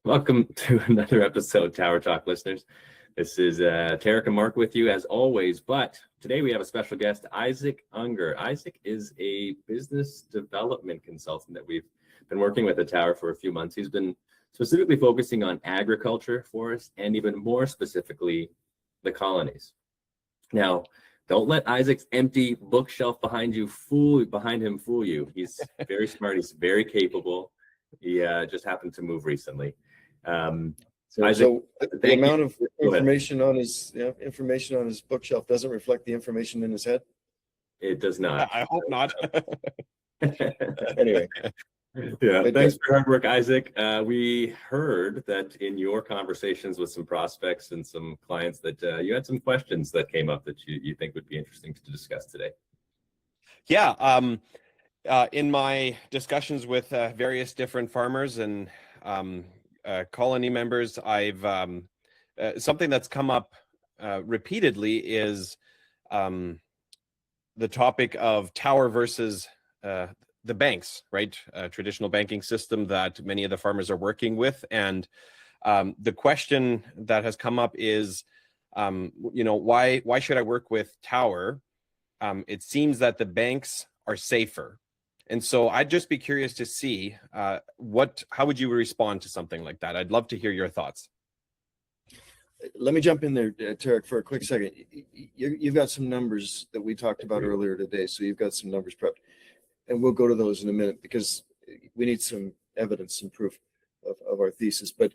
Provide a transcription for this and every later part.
Welcome to another episode, Tower Talk listeners. This is Tarek and Mark with you as always, but today we have a special guest, Isaac Unger. Isaac is a business development consultant that we've been working with at Tower for a few months. He's been specifically focusing on agriculture for us, and even more specifically, the colonies. Now, don't let Isaac's empty bookshelf behind him fool you. He's very smart. He's very capable. He just happened to move recently. So the amount of information on his bookshelf doesn't reflect the information in his head. It does not. I hope not. Anyway, yeah. Thanks for your hard work, Isaac. We heard that in your conversations with some prospects and some clients that you had some questions that came up that you think would be interesting to discuss today. Yeah. In my discussions with various different farmers and colony members, I've something that's come up repeatedly is the topic of Tower versus the banks, right? Traditional banking system that many of the farmers are working with. And the question that has come up is, why should I work with Tower? It seems that the banks are safer. And so I'd just be curious to see how would you respond to something like that? I'd love to hear your thoughts. Let me jump in there, Tarek, for a quick second. You've got some numbers that we talked about earlier today, so you've got some numbers prepped. And we'll go to those in a minute because we need some evidence, some proof of our thesis. But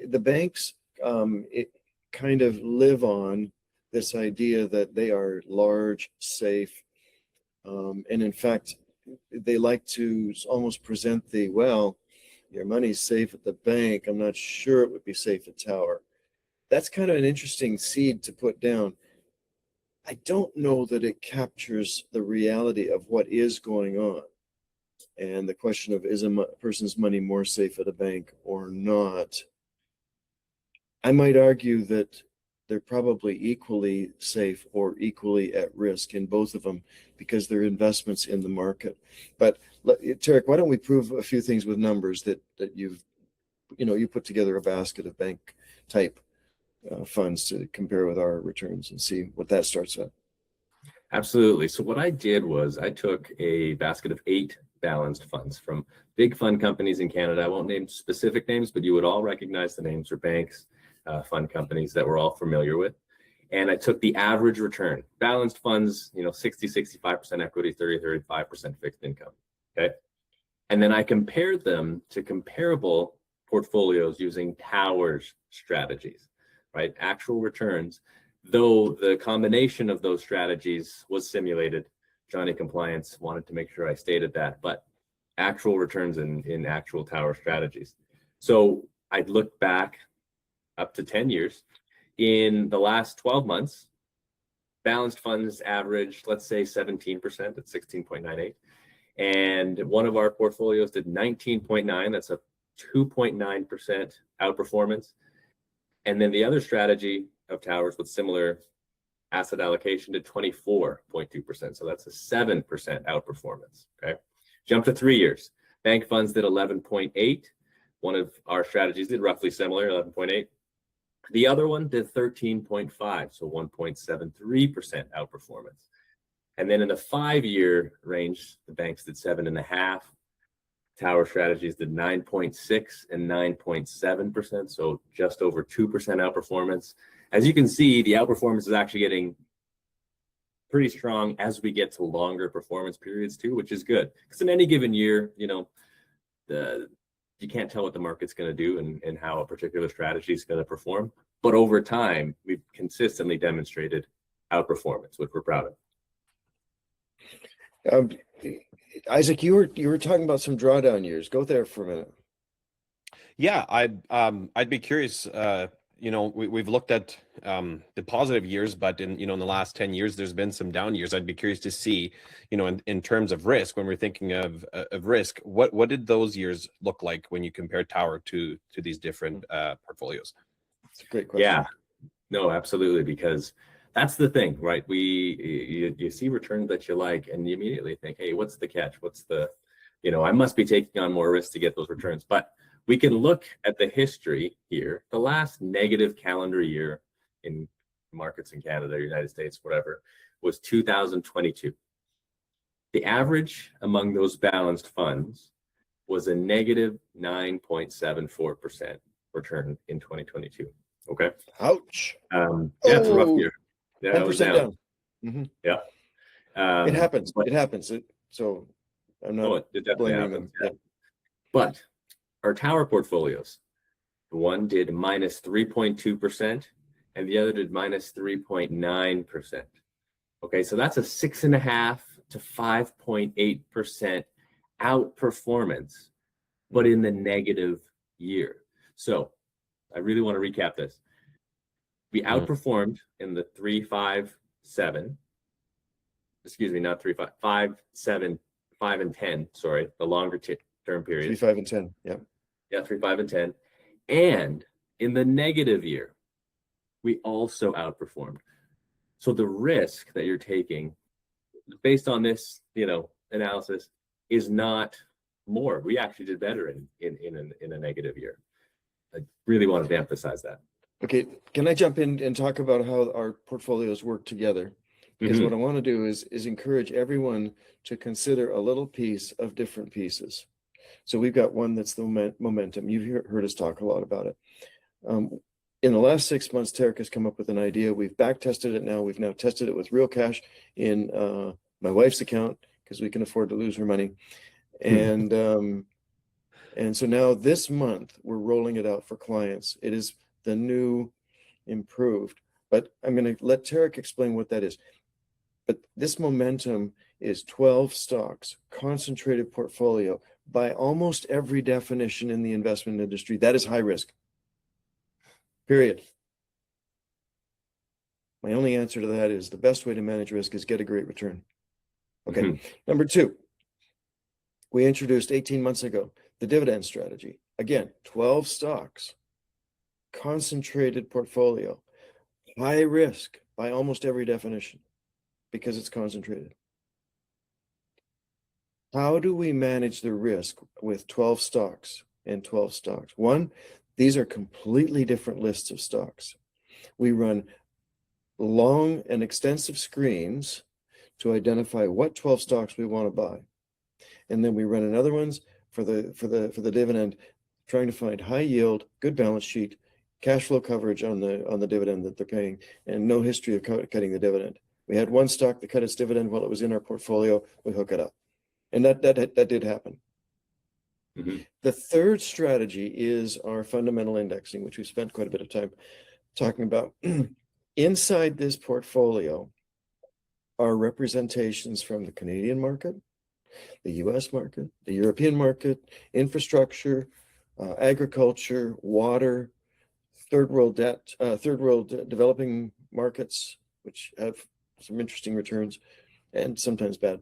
the banks it kind of live on this idea that they are large, safe, and in fact, they like to almost present your money's safe at the bank. I'm not sure it would be safe at Tower. That's kind of an interesting seed to put down. I don't know that it captures the reality of what is going on. And the question of, is a person's money more safe at a bank or not? I might argue that they're probably equally safe or equally at risk in both of them because they're investments in the market. But Tarek, why don't we prove a few things with numbers that you put together a basket of bank type funds to compare with our returns and see what that starts at. Absolutely. So what I did was I took a basket of 8 balanced funds from big fund companies in Canada. I won't name specific names, but you would all recognize the names or banks, fund companies that we're all familiar with. And I took the average return, balanced funds, 60, 65% equity, 30, 35% fixed income. Okay. And then I compared them to comparable portfolios using Tower's strategies, right? Actual returns, though the combination of those strategies was simulated. Johnny Compliance wanted to make sure I stated that, but actual returns in actual Tower strategies. So I'd look back up to 10 years. In the last 12 months, balanced funds averaged, let's say 17% at 16.98. And one of our portfolios did 19.9. That's a 2.9% outperformance. And then the other strategy of Towers with similar asset allocation did 24.2%. So that's a 7% outperformance. Okay. Jump to 3 years. Bank funds did 11.8. One of our strategies did roughly similar, 11.8. The other one did 13.5, so 1.73% outperformance. And then in the 5-year range, the banks did 7.5. Tower strategies did 9.6 and 9.7%, so just over 2% outperformance. As you can see, the outperformance is actually getting pretty strong as we get to longer performance periods too, which is good. Because in any given year, you can't tell what the market's going to do and how a particular strategy is going to perform. But over time, we've consistently demonstrated outperformance, which we're proud of. Isaac, you were talking about some drawdown years. Go there for a minute. Yeah, I'd be curious. We've looked at the positive years, but in the last 10 years, there's been some down years. I'd be curious to see, in terms of risk, when we're thinking of risk, what did those years look like when you compare Tower to these different portfolios? That's a great question. Yeah, no, absolutely, because that's the thing, right? You see returns that you like, and you immediately think, hey, what's the catch? What's the, I must be taking on more risk to get those returns. But We can look at the history here. The last negative calendar year in markets in Canada, United States, whatever, was 2022. The average among those balanced funds was a negative 9.74% return in 2022. Okay. Ouch. Yeah, it's a rough year. Yeah, it was 10% down. down. Yeah. It happens. But, It happens. So I'm not it definitely blaming happens. them. Yeah. But our tower portfolios, one did minus 3.2% and the other did minus 3.9%. Okay, so that's a 6.5 to 5.8% outperformance, but in the negative year. So I really want to recap this. We outperformed in the 3, 5, 7. Excuse me, not 3, 5, 5, 7, 5, and 10. Sorry, the longer term period. 3, 5, and 10. Yeah. Yeah, 3, 5, and 10. And in the negative year, we also outperformed. So the risk that you're taking based on this, analysis is not more. We actually did better in a negative year. I really wanted to emphasize that. Okay, can I jump in and talk about how our portfolios work together? Because what I want to do is encourage everyone to consider a little piece of different pieces. So we've got one that's the momentum. You've heard us talk a lot about it. In the last 6 months, Tarek has come up with an idea. We've back tested it now. We've now tested it with real cash in my wife's account because we can afford to lose her money. And so now this month we're rolling it out for clients. It is the new improved, but I'm going to let Tarek explain what that is. But this momentum is 12 stocks, concentrated portfolio. By almost every definition in the investment industry, that is high risk. Period. My only answer to that is the best way to manage risk is get a great return. Okay. Number 2, we introduced 18 months ago the dividend strategy. Again, 12 stocks, concentrated portfolio, high risk by almost every definition because it's concentrated. How do we manage the risk with 12 stocks and 12 stocks? One, these are completely different lists of stocks. We run long and extensive screens to identify what 12 stocks we want to buy. And then we run another ones for the dividend, trying to find high yield, good balance sheet, cash flow coverage on the dividend that they're paying, and no history of cutting the dividend. We had one stock that cut its dividend while it was in our portfolio. We hook it up. And that did happen. The third strategy is our fundamental indexing, which we spent quite a bit of time talking about. Inside this portfolio are representations from the Canadian market, the US market, the European market, infrastructure, agriculture, water, third world developing markets, which have some interesting returns and sometimes bad.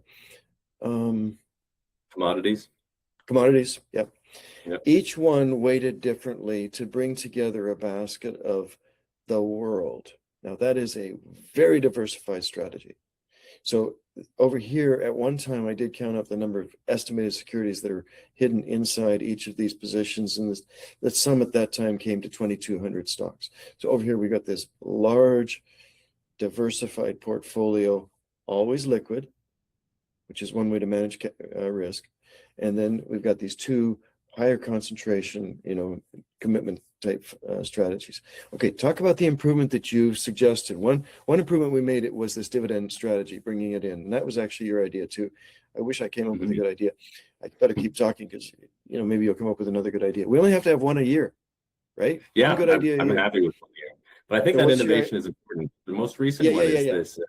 Commodities, yeah. Each one weighted differently to bring together a basket of the world. Now that is a very diversified strategy. So over here at one time, I did count up the number of estimated securities that are hidden inside each of these positions. And the sum at that time came to 2,200 stocks. So over here, we got this large diversified portfolio, always liquid, which is one way to manage risk. And then we've got these two higher concentration, commitment type strategies. Okay, talk about the improvement that you suggested. One improvement we made, it was this dividend strategy, bringing it in. And that was actually your idea too. I wish I came up with a good idea. I better keep talking because, maybe you'll come up with another good idea. We only have to have one a year, right? Yeah, one good idea. I'm happy with one year. But I think that innovation is important. The most recent one is this.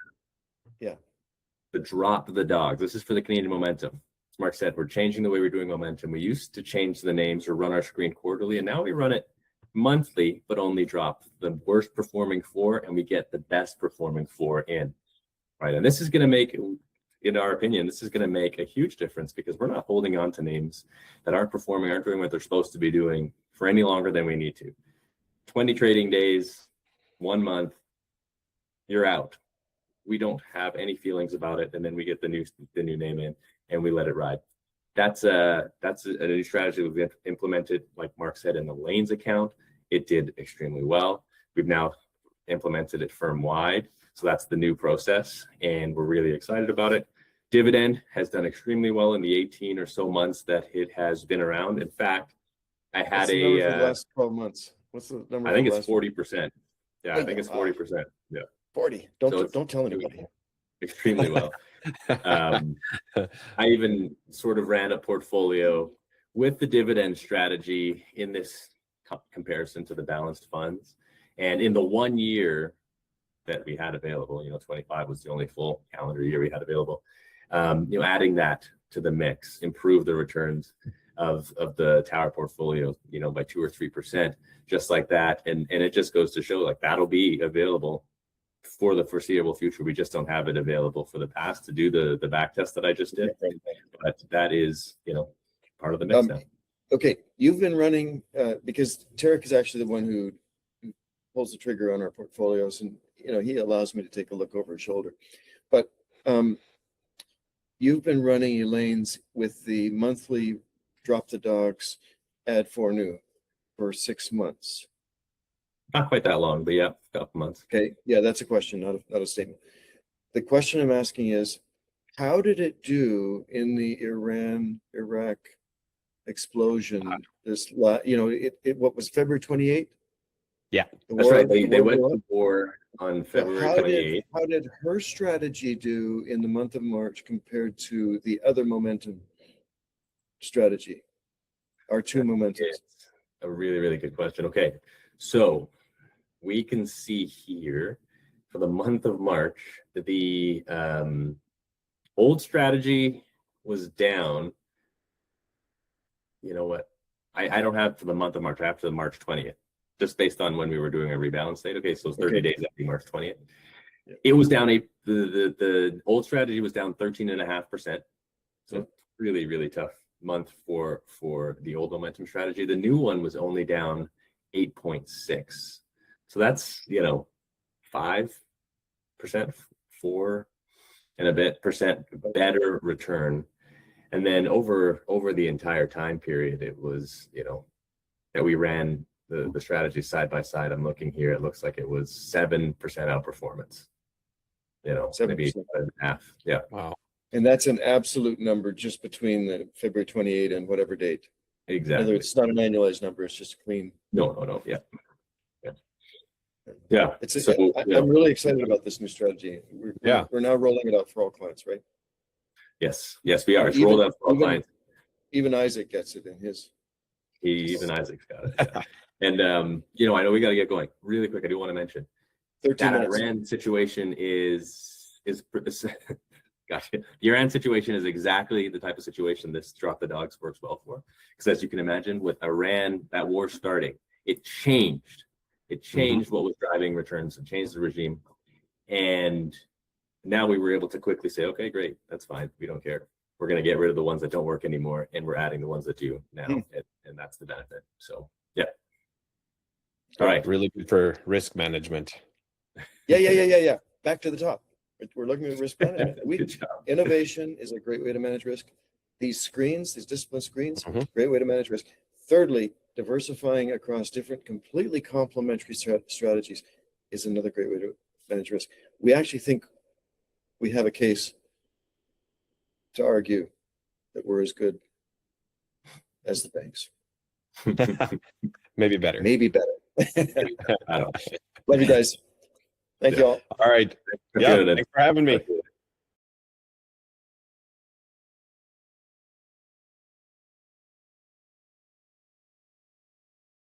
The drop of the dogs. This is for the Canadian momentum. As Mark said, we're changing the way we're doing momentum. We used to change the names or run our screen quarterly, and now we run it monthly, but only drop the worst performing 4, and we get the best performing 4 in. Right. And this is going to make, in our opinion, this is going to make a huge difference because we're not holding on to names that aren't performing, aren't doing what they're supposed to be doing for any longer than we need to. 20 trading days, 1 month, you're out. We don't have any feelings about it, and then we get the new name in and we let it ride. that's a new strategy we've implemented, like Mark said, in the Lanes account. It did extremely well. We've now implemented it firm wide. So that's the new process, and we're really excited about it. Dividend has done extremely well in the 18 or so months that it has been around. In fact, I had What's the number for the last 12 months? What's the number? I think for it's the last 40%. Yeah, I think it's 40%. Yeah, 40. Don't tell anybody. Extremely well. I even sort of ran a portfolio with the dividend strategy in this comparison to the balanced funds. And in the 1 year that we had available, 25 was the only full calendar year we had available, adding that to the mix, improve the returns of the tower portfolio, by 2 or 3%, just like that. And it just goes to show, like, that'll be available for the foreseeable future. We just don't have it available for the past to do the back test that I just did. But that is, part of the mix now. Okay, you've been running because Tarek is actually the one who pulls the trigger on our portfolios, and he allows me to take a look over his shoulder. But you've been running Elaine's with the monthly drop the dogs, add 4 new for 6 months. Not quite that long, but yeah, a couple months. Okay, yeah, that's a question, not a statement. The question I'm asking is, how did it do in the Iran-Iraq explosion? What was February 28th? Yeah, that's right. They went to war on February 28th. How did her strategy do in the month of March compared to the other momentum strategy? Our 2 momentums. It's a really, really good question. Okay, so we can see here for the month of March, the old strategy was down. You know what? I don't have for the month of March. I have for the March 20th, just based on when we were doing a rebalance date. Okay, so it's 30 days after March 20th. Yeah. It was down the old strategy was down 13.5%. So really, really tough month for the old momentum strategy. The new one was only down 8.6. So that's 5%, 4 and a bit percent better return. And then over the entire time period, it was, that we ran the strategy side by side. I'm looking here. It looks like it was 7% outperformance. 7%. Maybe 7.5. Yeah. Wow. And that's an absolute number just between the February 28 and whatever date. Exactly. It's not an annualized number. It's just a clean. No. Yeah. Yeah. I'm really excited about this new strategy. We're now rolling it out for all clients, right? Yes, we are. It's rolled out for all clients. Even Isaac gets it in his. Even Isaac's got it. Yeah. And I know we got to get going really quick. I do want to mention 13 that minutes. Iran situation is gotcha. The Iran situation is exactly the type of situation this drop the dogs works well for. Because as you can imagine, with Iran, that war starting, it changed. It changed what was driving returns and changed the regime. And now we were able to quickly say, okay, great, that's fine. We don't care. We're going to get rid of the ones that don't work anymore, and we're adding the ones that do now, and that's the benefit. So, yeah. All right. Really good for risk management. Yeah. Back to the top. We're looking at risk management. Innovation is a great way to manage risk. These screens, these discipline screens, great way to manage risk. Thirdly, diversifying across different, completely complementary strategies is another great way to manage risk. We actually think we have a case to argue that we're as good as the banks. Maybe better. Love you guys. Thank you all. All right. Yeah, thanks for having me.